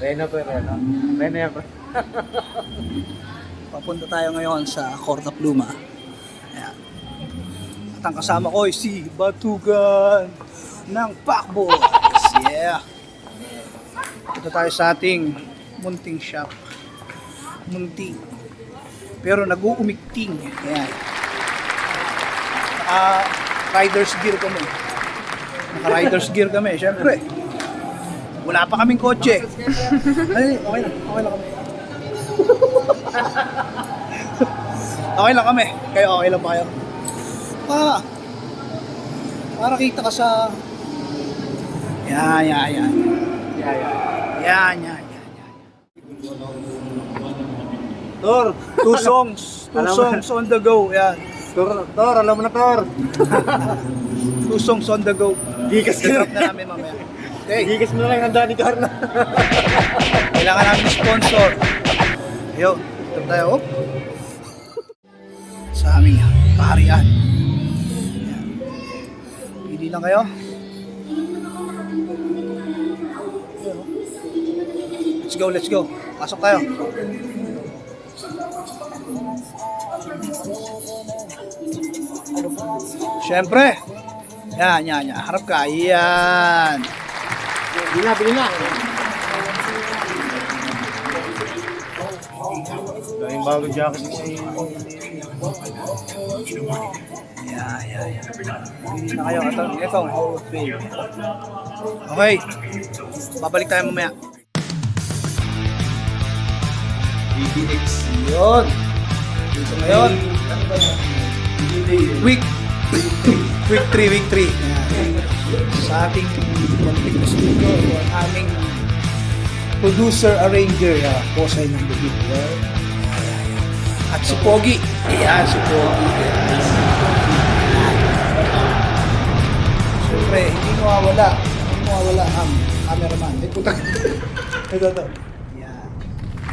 Reno po, Reno. Reno yan po. Papunta tayo ngayon sa Corta Pluma. Ayan. At ang kasama ko ay si Batugan ng Pacboys. Yeah. Ito tayo sa ating munting shop. Munting. Pero nag-uumikting. Ayan. Naka-riders gear kami. Naka-riders gear kami, syempre. Wala pa kaming kotse. Ay, okay lang. Okay lang kami. Okay lang kami. Kayo okay lang ba kayo? Para kita ka sa... Yan. Tor! Two songs on the go. Yan. Tor, alam mo na, Tor. 2 songs on the go. Gigas ka I-drop na. na namin mamaya. Okay. Gigas mo na lang ang Danny Carla. Kailangan namin ng sponsor. Ayun, ito tayo. Oh. Sa aming kaharian. Ayan. Pili lang kayo. Ayan, oh. Let's go. Pasok tayo. Siyempre. Yan. Harap ka. Yan. Bili na. Yung bagong jacket mo ay... Yan. Pili na kayo. Ito, Hall of Fame. Okay. Babalik tayo mamaya. BBX. Yun. Dito ngayon. Week 3. Sa ating muntik na studio, ang aming producer, arranger, Posay ng Bugit. At si Pogi. Ayan, si Pogi. Siyempre, hindi mawawala ang cameraman. Ay, puta. Ito. Ayan.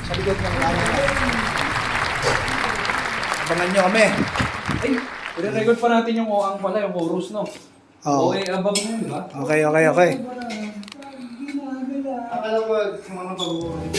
Sa likod ng camera. Abangan nyo kami. Ay, i-record pa natin yung OAng pala, yung chorus, no? Oo. OA above mo yun, di ba? Okay. Akala ko, mga pag-uwi.